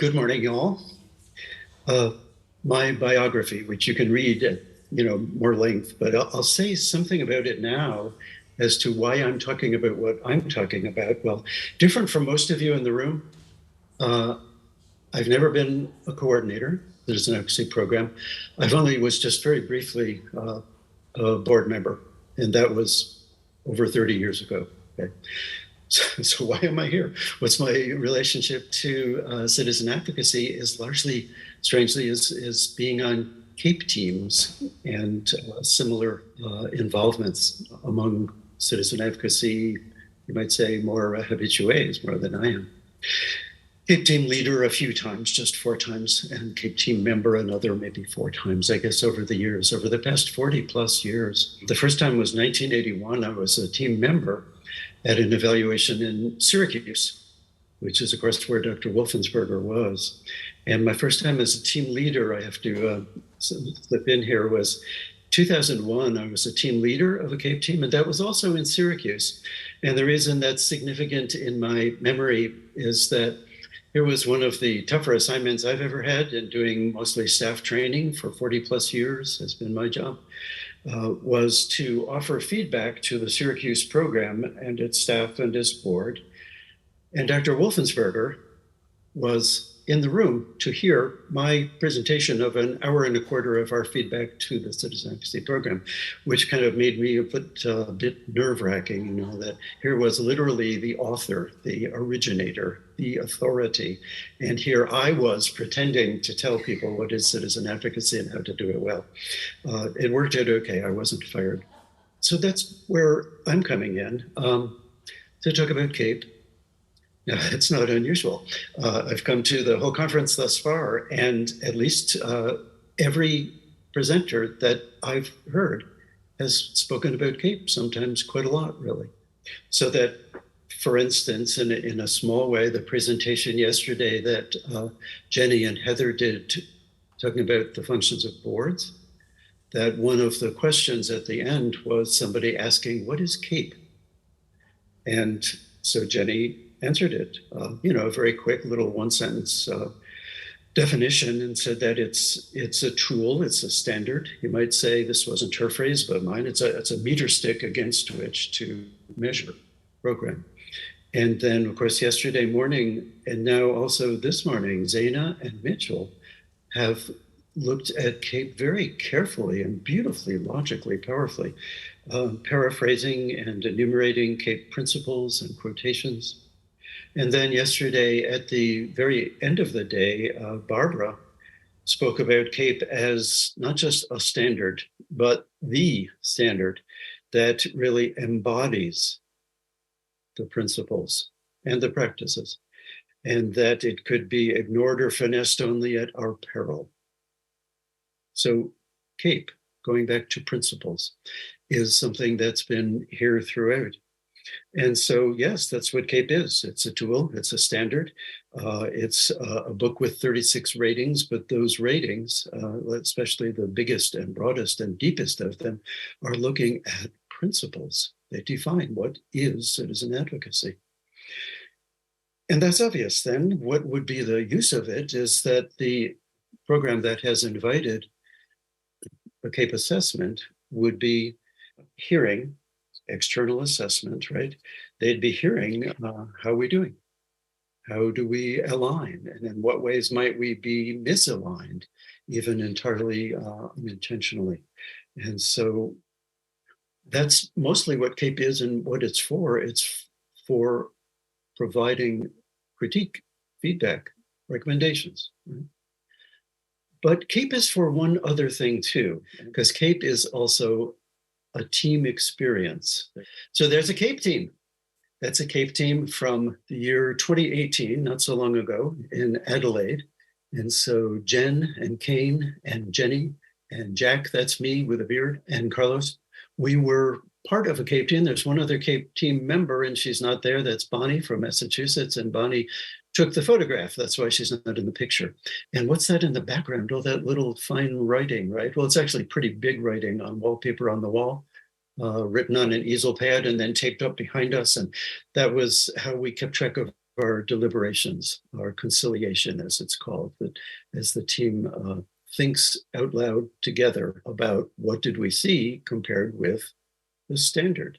Good morning, y'all. Uh, my biography, which you can read at more length, but I'll say something about it now as to why I'm talking about what I'm talking about. Well, different from most of you in the room, uh, I've never been a coordinator. Citizen Advocacy Program. I've only was just very briefly a board member, and that was over 30 years ago. Okay. So why am I here? What's my relationship to citizen advocacy is largely, strangely, is being on CAPE teams and similar involvements among citizen advocacy, you might say more habitués, more than I am. CAPE team leader a few times, just 4 times, and CAPE team member another maybe 4 times, I guess, over the years, over the past 40 plus years. The first time was 1981. I was a team member at an evaluation in Syracuse, which is, of course, where Dr. Wolfensberger was. And my first time as a team leader, I have to slip in here, was 2001. I was a team leader of a CAPE team, and that was also in Syracuse. And the reason that's significant in my memory is that it was one of the tougher assignments I've ever had, and doing mostly staff training for 40 plus years has been my job. Was to offer feedback to the Syracuse program and its staff and its board. And Dr. Wolfensberger was in the room to hear my presentation of an hour and a quarter of our feedback to the Citizen Advocacy Program, which kind of made me a bit nerve-wracking, that here was literally the author, the originator, the authority. And here I was pretending to tell people what is citizen advocacy and how to do it well. It worked out okay. I wasn't fired. So that's where I'm coming in to talk about CAPE. Now, it's not unusual. I've come to the whole conference thus far, and at least every presenter that I've heard has spoken about CAPE, sometimes quite a lot, really. So that, for instance, in a small way, the presentation yesterday that Jenny and Heather did, talking about the functions of boards, that one of the questions at the end was somebody asking, what is CAPE? And so Jenny answered it, a very quick little 1-sentence definition, and said that it's a tool, it's a standard. You might say, this wasn't her phrase, but mine, it's a meter stick against which to measure program. And then, of course, yesterday morning, and now also this morning, Zaina and Mitchell have looked at CAPE very carefully and beautifully, logically, powerfully, paraphrasing and enumerating CAPE principles and quotations. And then yesterday, at the very end of the day, Barbara spoke about CAPE as not just a standard, but the standard that really embodies the principles and the practices, and that it could be ignored or finessed only at our peril. So CAPE, going back to principles, is something that's been here throughout. And so, yes, that's what CAPE is. It's a tool, it's a standard. It's a book with 36 ratings, but those ratings, especially the biggest and broadest and deepest of them, are looking at principles. They define what is citizen advocacy. And that's obvious then. What would be the use of it is that the program that has invited a CAPE assessment would be hearing external assessment, right? They'd be hearing how are we doing? How do we align? And in what ways might we be misaligned, even entirely unintentionally? And so that's mostly what CAPE is and what it's for. It's for providing critique, feedback, recommendations. Right? But CAPE is for one other thing too, because CAPE is also a team experience. So there's a CAPE team. That's a CAPE team from the year 2018, not so long ago, in Adelaide. And so Jen and Kane and Jenny and Jack, that's me with a beard, and Carlos, we were part of a CAPE team. There's one other CAPE team member, and she's not there. That's Bonnie from Massachusetts. And Bonnie took the photograph. That's why she's not in the picture. And what's that in the background? Oh, that little fine writing, right? Well, it's actually pretty big writing on wallpaper on the wall, written on an easel pad and then taped up behind us. And that was how we kept track of our deliberations, our conciliation, as it's called, that as the team thinks out loud together about what did we see compared with the standard.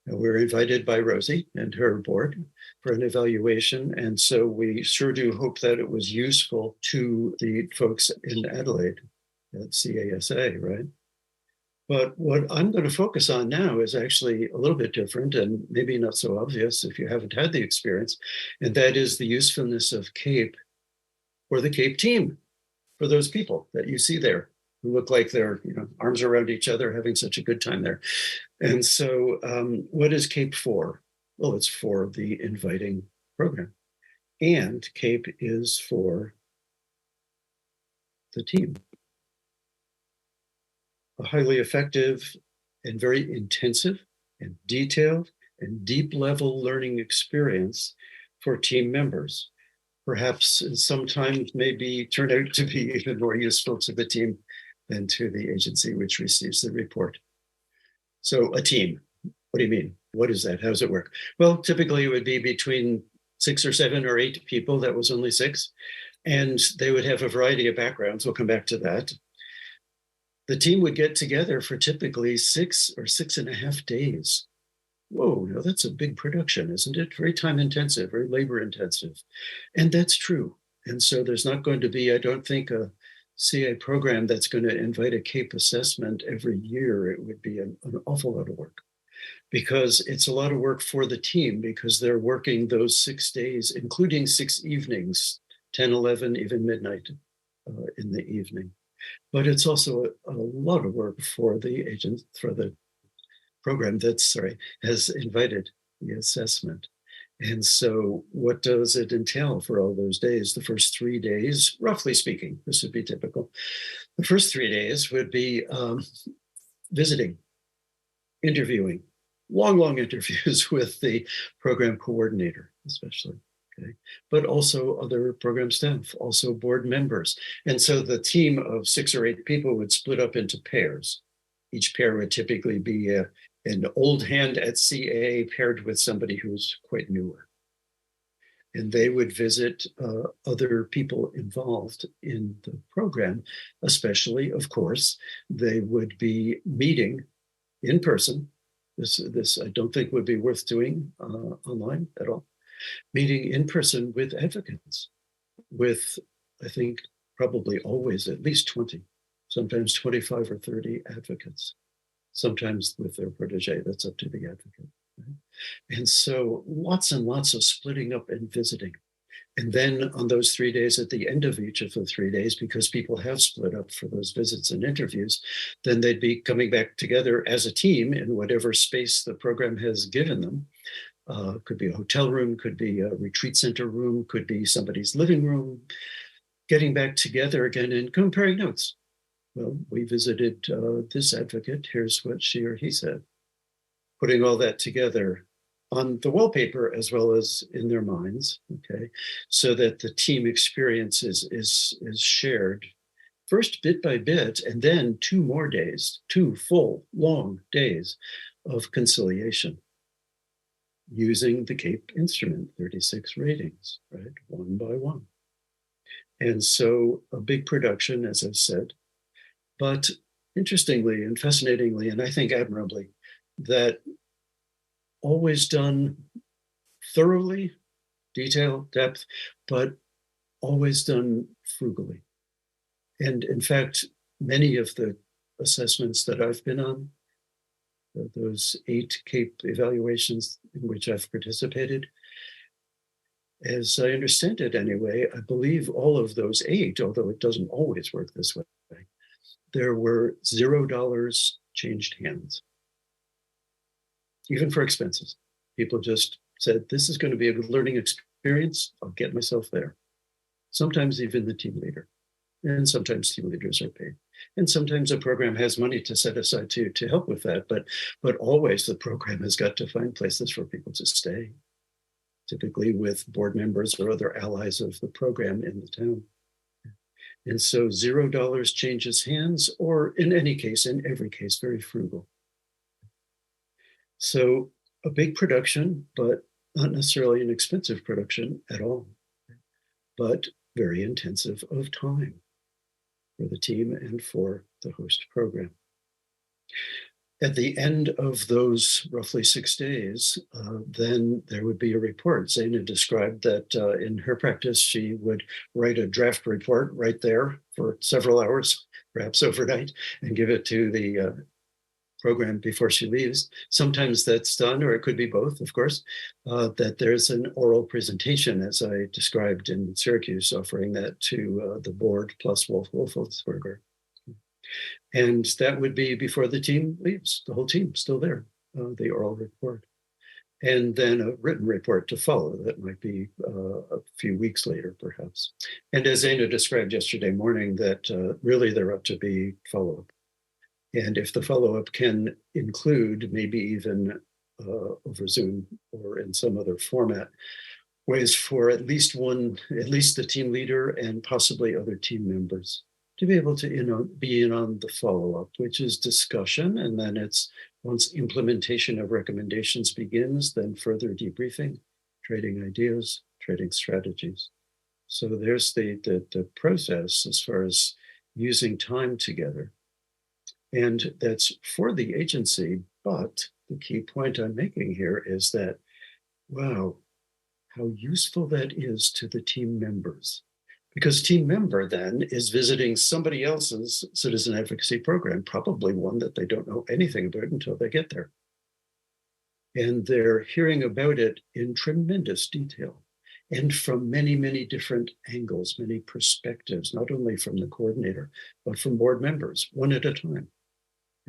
And we're invited by Rosie and her board for an evaluation. And so we sure do hope that it was useful to the folks in Adelaide at CASA, right? But what I'm going to focus on now is actually a little bit different and maybe not so obvious if you haven't had the experience, and that is the usefulness of CAPE for the CAPE team, for those people that you see there who look like they're arms around each other having such a good time there. And so what is CAPE for? Well, it's for the inviting program. And CAPE is for the team. A highly effective and very intensive and detailed and deep level learning experience for team members. Perhaps sometimes maybe turn out to be even more useful to the team than to the agency which receives the report. So a team, what do you mean? What is that? How does it work? Well, typically it would be between 6 or 7 or 8 people. That was only 6. And they would have a variety of backgrounds. We'll come back to that. The team would get together for typically 6 or 6.5 days. Whoa, now that's a big production, isn't it? Very time intensive, very labor intensive. And that's true. And so there's not going to be, I don't think, a CA program that's going to invite a CAPE assessment every year. It would be an awful lot of work because it's a lot of work for the team because they're working those 6 days, including 6 evenings, 10, 11, even midnight in the evening. But it's also a lot of work for the agent, for the program that, has invited the assessment. And so what does it entail for all those days? The first 3 days, roughly speaking, this would be typical. The first 3 days would be visiting, interviewing, long interviews with the program coordinator, especially. Okay. But also other program staff, also board members. And so the team of 6 or 8 people would split up into pairs. Each pair would typically be an old hand at CA paired with somebody who's quite newer. And they would visit other people involved in the program, especially, of course, they would be meeting in person. This I don't think would be worth doing online at all. Meeting in person with advocates, with, I think, probably always at least 20, sometimes 25 or 30 advocates, sometimes with their protege. That's up to the advocate. Right? And so lots and lots of splitting up and visiting. And then on those 3 days, at the end of each of the 3 days, because people have split up for those visits and interviews, then they'd be coming back together as a team in whatever space the program has given them. Could be a hotel room, could be a retreat center room, could be somebody's living room, getting back together again and comparing notes. Well, we visited this advocate, here's what she or he said. Putting all that together on the wallpaper as well as in their minds, okay, so that the team experience is shared first bit by bit, and then 2 more days, 2 full, long days of conciliation. Using the CAPE instrument, 36 ratings, right, 1 by 1. And so a big production, as I've said, but interestingly and fascinatingly, and I think admirably, that always done thoroughly, detail, depth, but always done frugally. And in fact, many of the assessments that I've been on, those 8 CAPE evaluations in which I've participated, as I understand it anyway, I believe all of those 8, although it doesn't always work this way, there were $0 changed hands, even for expenses. People just said, this is going to be a good learning experience. I'll get myself there. Sometimes even the team leader. And sometimes team leaders are paid. And sometimes a program has money to set aside to help with that, but always the program has got to find places for people to stay, typically with board members or other allies of the program in the town. And so $0 changes hands, or in any case, in every case, very frugal. So a big production, but not necessarily an expensive production at all, but very intensive of time for the team and for the host program. At the end of those roughly 6 days, then there would be a report. Zaina described that in her practice, she would write a draft report right there for several hours, perhaps overnight, and give it to the program before she leaves. Sometimes that's done, or it could be both, of course, that there's an oral presentation, as I described in Syracuse, offering that to the board plus Wolfensberger. And that would be before the team leaves, the whole team still there, the oral report. And then a written report to follow that might be a few weeks later, perhaps. And as Zaina described yesterday morning, that really there ought to be follow-up. And if the follow-up can include maybe even over Zoom or in some other format, ways for at least the team leader and possibly other team members to be able to be in on the follow-up, which is discussion. And then it's once implementation of recommendations begins, then further debriefing, trading ideas, trading strategies. So there's the process as far as using time together. And that's for the agency, but the key point I'm making here is that, wow, how useful that is to the team members. Because team member then is visiting somebody else's citizen advocacy program, probably one that they don't know anything about until they get there. And they're hearing about it in tremendous detail and from many, many different angles, many perspectives, not only from the coordinator, but from board members, one at a time.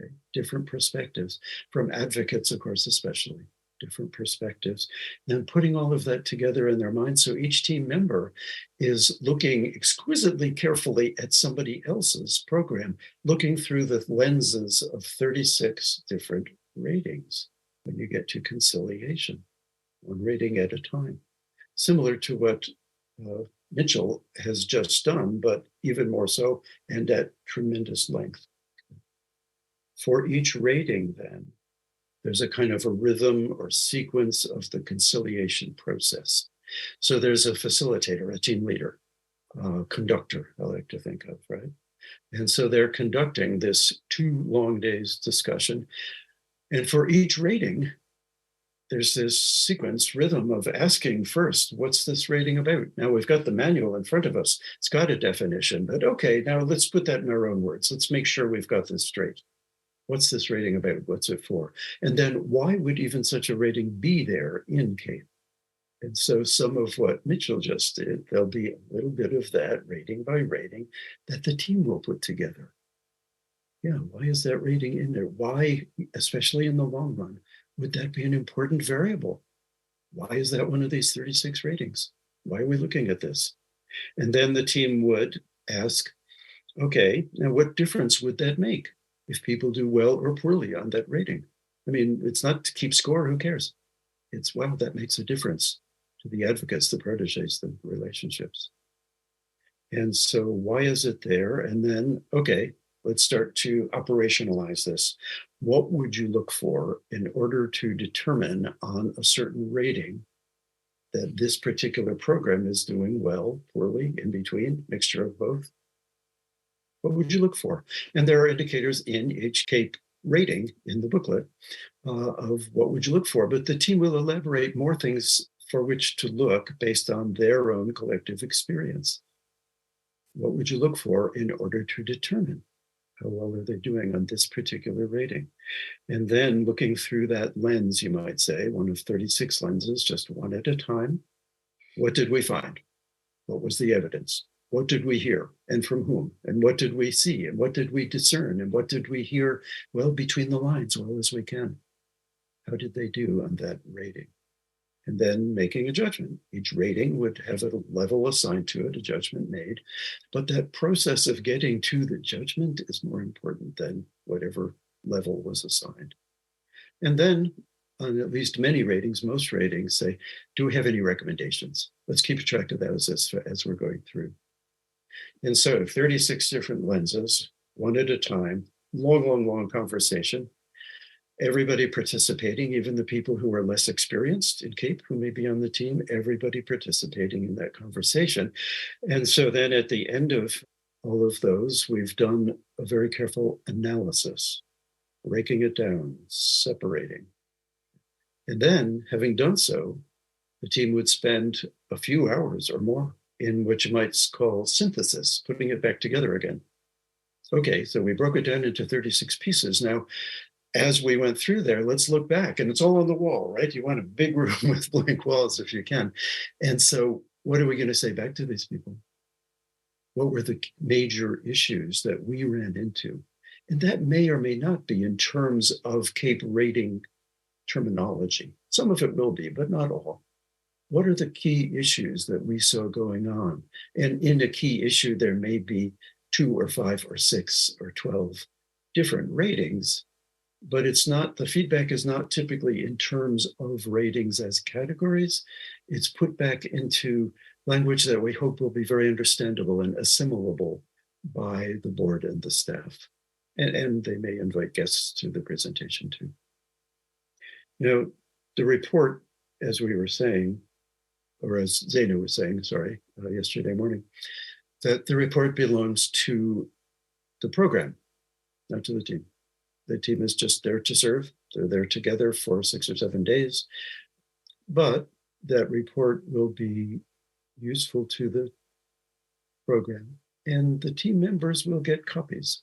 Okay? Different perspectives, from advocates, of course, especially. Different perspectives, and putting all of that together in their minds. So each team member is looking exquisitely carefully at somebody else's program, looking through the lenses of 36 different ratings when you get to conciliation, one rating at a time. Similar to what Mitchell has just done, but even more so and at tremendous length. For each rating, then, there's a kind of a rhythm or sequence of the conciliation process. So there's a facilitator, a team leader, conductor, I like to think of, right? And so they're conducting this 2 long days discussion. And for each rating, there's this sequence rhythm of asking first, what's this rating about? Now we've got the manual in front of us. It's got a definition, but okay, now let's put that in our own words. Let's make sure we've got this straight. What's this rating about? What's it for? And then why would even such a rating be there in CAPE? And so some of what Mitchell just did, there'll be a little bit of that rating by rating that the team will put together. Yeah, why is that rating in there? Why, especially in the long run, would that be an important variable? Why is that one of these 36 ratings? Why are we looking at this? And then the team would ask, okay, now what difference would that make if people do well or poorly on that rating? I mean, it's not to keep score, who cares? It's, wow, that makes a difference to the advocates, the proteges, the relationships. And so why is it there? And then, okay, let's start to operationalize this. What would you look for in order to determine on a certain rating that this particular program is doing well, poorly, in between, mixture of both? What would you look for? And there are indicators in each CAPE rating in the booklet of what would you look for, but the team will elaborate more things for which to look based on their own collective experience. What would you look for in order to determine how well are they doing on this particular rating? And then looking through that lens, you might say, one of 36 lenses, just one at a time. What did we find? What was the evidence? What did we hear and from whom? And what did we see? And what did we discern? And what did we hear, well, between the lines, well as we can? How did they do on that rating? And then making a judgment. Each rating would have a level assigned to it, a judgment made. But that process of getting to the judgment is more important than whatever level was assigned. And then on at least many ratings, most ratings say, do we have any recommendations? Let's keep track of those as we're going through. And so 36 different lenses, one at a time, long, long, long conversation. everybody participating, even the people who are less experienced in CAPE who may be on the team, everybody participating in that conversation. And so then at the end of all of those, we've done a very careful analysis, breaking it down, separating. And then, having done so, the team would spend a few hours or more in what you might call synthesis, putting it back together again. Okay, so we broke it down into 36 pieces. Now, as we went through there, let's look back, and it's all on the wall, right? You want a big room with blank walls if you can. And so what are we going to say back to these people? What were the major issues that we ran into? And that may or may not be in terms of CAPE rating terminology. Some of it will be, but not all. What are the key issues that we saw going on? And in a key issue, there may be 2 or 5 or 6 or 12 different ratings, but it's not, the feedback is not typically in terms of ratings as categories. It's put back into language that we hope will be very understandable and assimilable by the board and the staff. And they may invite guests to the presentation too. You know, the report, as we were saying, or as Zaina was saying, sorry, yesterday morning, that the report belongs to the program, not to the team. The team is just there to serve. They're there together for 6 or 7 days. But that report will be useful to the program, and the team members will get copies.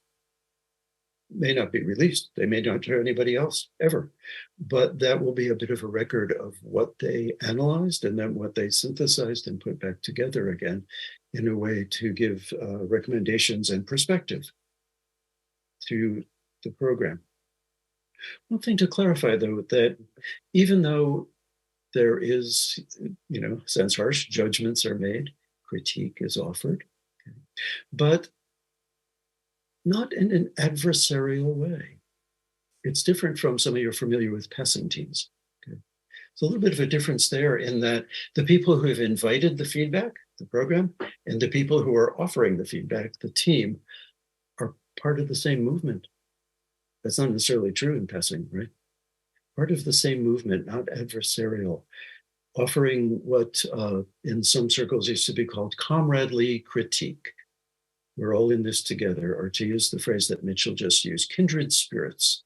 May not be released. They may not to anybody else ever, but that will be a bit of a record of what they analyzed and then what they synthesized and put back together again in a way to give recommendations and perspective to the program. One thing to clarify, though, that even though there is, you know, sounds harsh, judgments are made, critique is offered, okay, but not in an adversarial way. It's different from some of you are familiar with passing teams. Okay. So a little bit of a difference there in that the people who have invited the feedback, the program, and the people who are offering the feedback, the team, are part of the same movement. That's not necessarily true in passing, right? Part of the same movement, not adversarial, offering what in some circles used to be called comradely critique. We're all in this together, or to use the phrase that Mitchell just used, kindred spirits,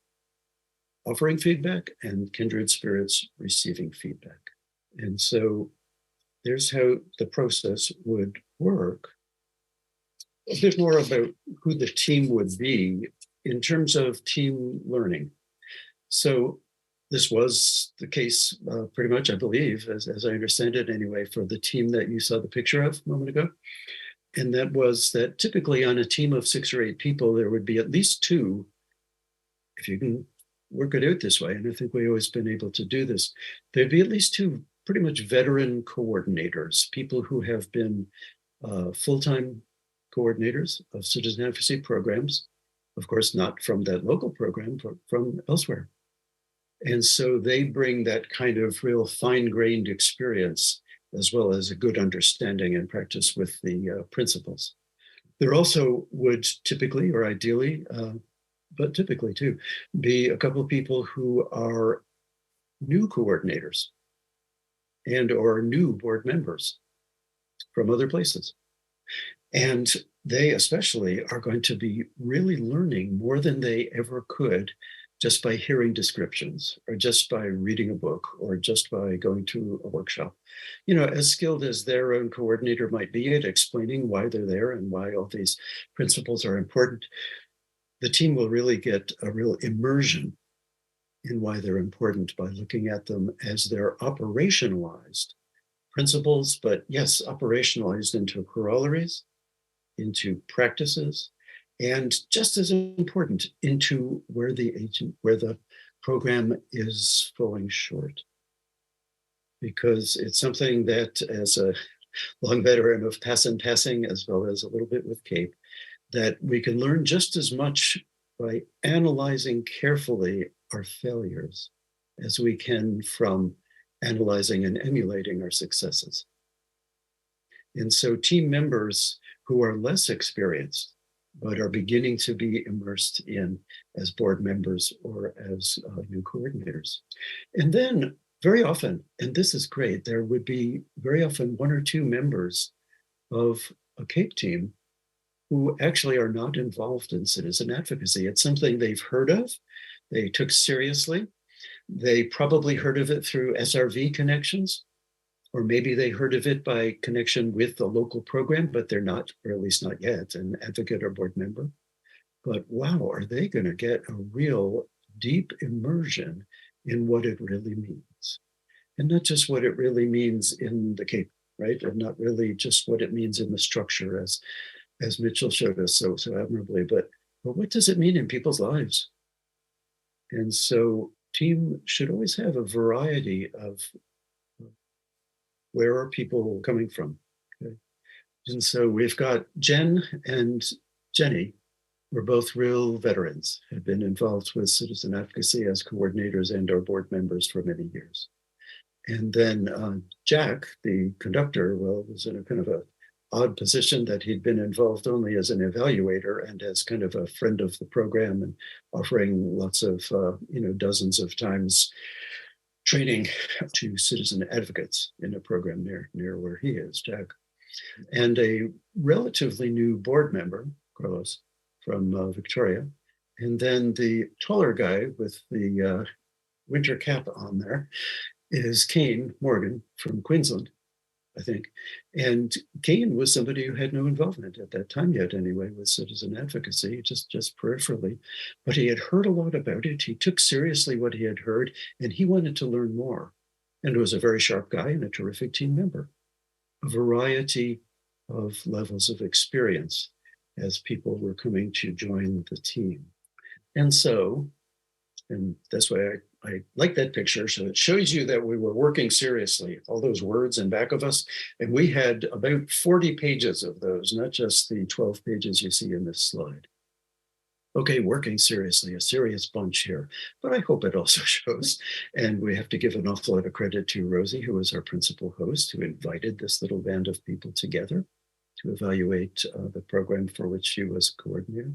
offering feedback and kindred spirits receiving feedback. And so there's how the process would work. A bit more about who the team would be in terms of team learning. So this was the case pretty much, I believe, as I understand it anyway, for the team that you saw the picture of a moment ago. And that was that typically on a team of 6 or 8 people, there would be at least 2, if you can work it out this way, and I think we've always been able to do this, there'd be at least 2 pretty much veteran coordinators, people who have been full-time coordinators of citizen advocacy programs, of course, not from that local program, but from elsewhere. And so they bring that kind of real fine-grained experience as well as a good understanding and practice with the principles. There also would typically, or ideally, but typically too, be a couple of people who are new coordinators and or new board members from other places. And they especially are going to be really learning more than they ever could just by hearing descriptions or just by reading a book or just by going to a workshop. You know, as skilled as their own coordinator might be at explaining why they're there and why all these principles are important, the team will really get a real immersion in why they're important by looking at them as they're operationalized principles, but yes, operationalized into corollaries, into practices, and just as important, into where the program is falling short. Because it's something that, as a long veteran of passing, as well as a little bit with CAPE, that we can learn just as much by analyzing carefully our failures as we can from analyzing and emulating our successes. And so team members who are less experienced but are beginning to be immersed in as board members or as new coordinators. And then very often, and this is great, there would be very often one or two members of a CAPE team who actually are not involved in citizen advocacy. It's something they've heard of, they took seriously. They probably heard of it through SRV connections, or maybe they heard of it by connection with the local program, but they're not, or at least not yet, an advocate or board member. But wow, are they going to get a real deep immersion in what it really means? And not just what it really means in the CAPE, right? And not really just what it means in the structure, as Mitchell showed us so admirably, but what does it mean in people's lives? And so team should always have a variety of where are people coming from. Okay? And so we've got Jen and Jenny, we're both real veterans, have been involved with citizen advocacy as coordinators and or board members for many years. And then Jack, the conductor, well, was in a kind of a odd position that he'd been involved only as an evaluator and as kind of a friend of the program and offering lots of, dozens of times training to citizen advocates in a program near where he is, Jack. And a relatively new board member, Carlos, from Victoria. And then the taller guy with the winter cap on there is Kane Morgan from Queensland, I think. And Kane was somebody who had no involvement at that time yet anyway with citizen advocacy, just peripherally. But he had heard a lot about it. He took seriously what he had heard, and he wanted to learn more. And was a very sharp guy and a terrific team member. A variety of levels of experience as people were coming to join the team. And so, and that's why I like that picture. So it shows you that we were working seriously, all those words in back of us. And we had about 40 pages of those, not just the 12 pages you see in this slide. Okay, working seriously, a serious bunch here, but I hope it also shows. And we have to give an awful lot of credit to Rosie, who was our principal host, who invited this little band of people together to evaluate the program for which she was coordinator.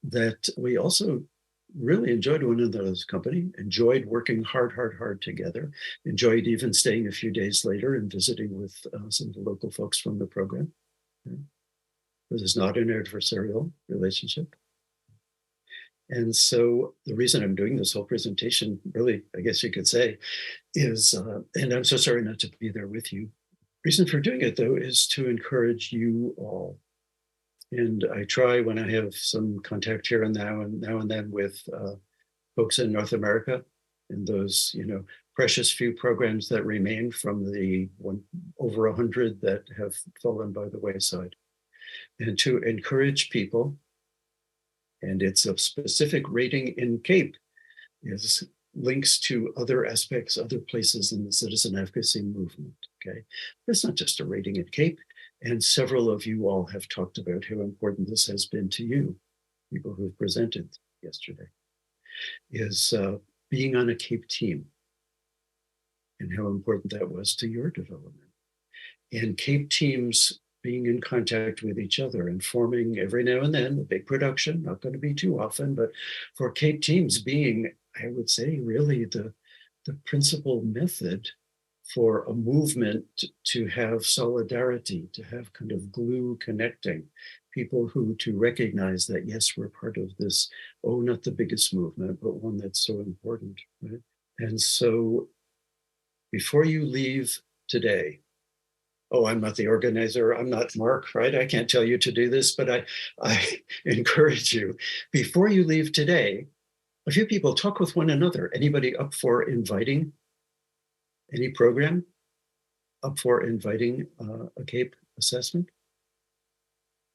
That we also really enjoyed one another's company, enjoyed working hard together, enjoyed even staying a few days later and visiting with some of the local folks from the program. Yeah. This is not an adversarial relationship. And so the reason I'm doing this whole presentation, really, I guess you could say, is, and I'm so sorry not to be there with you. Reason for doing it, though, is to encourage you all. And I try when I have some contact here and now and then with folks in North America and those, precious few programs that remain from the over 100 that have fallen by the wayside, and to encourage people. And it's a specific rating in CAPE, is links to other aspects, other places in the citizen advocacy movement, okay? But it's not just a rating in CAPE, and several of you all have talked about how important this has been to you, people who have presented yesterday, is being on a CAPE team and how important that was to your development. And CAPE teams being in contact with each other and forming every now and then a big production, not going to be too often, but for CAPE teams being, I would say, really the principal method for a movement to have solidarity, to have kind of glue connecting people who to recognize that, yes, we're part of this, not the biggest movement, but one that's so important, right? And so before you leave today, I'm not the organizer, I'm not Mark, right? I can't tell you to do this, but I encourage you, before you leave today, a few people talk with one another. Anybody up for inviting any program up for inviting a CAPE assessment?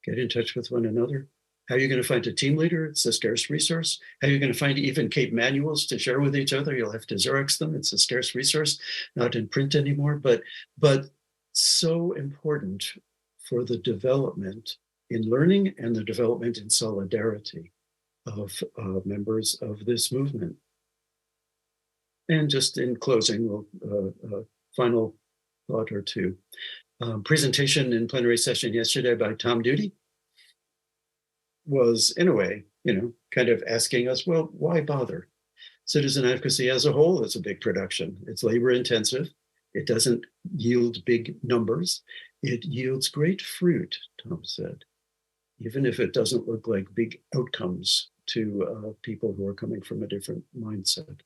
Get in touch with one another. How are you going to find a team leader? It's a scarce resource. How are you going to find even CAPE manuals to share with each other? You'll have to Xerox them. It's a scarce resource, not in print anymore, but so important for the development in learning and the development in solidarity of members of this movement. And just in closing, final thought or two. Presentation in plenary session yesterday by Tom Duty. was, in a way, kind of asking us, well, why bother? Citizen advocacy as a whole is a big production. It's labor intensive. It doesn't yield big numbers. It yields great fruit, Tom said, even if it doesn't look like big outcomes to people who are coming from a different mindset.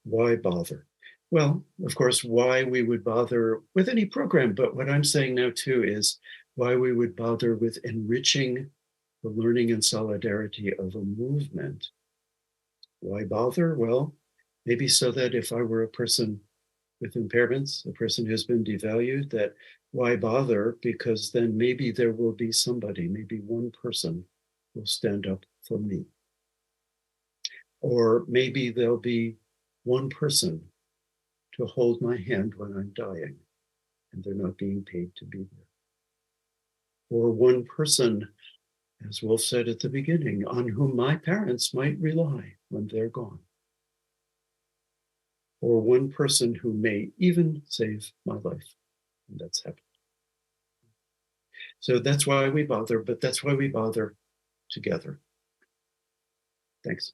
Why bother? Well, of course, why we would bother with any program, but what I'm saying now too is why we would bother with enriching the learning and solidarity of a movement. Why bother? Well, maybe so that if I were a person with impairments, a person who's been devalued, that why bother? Because then maybe there will be somebody, maybe one person will stand up for me. Or maybe there'll be one person to hold my hand when I'm dying and they're not being paid to be there. Or one person, as Wolf said at the beginning, on whom my parents might rely when they're gone. Or one person who may even save my life, and that's heaven. So that's why we bother, but that's why we bother together. Thanks.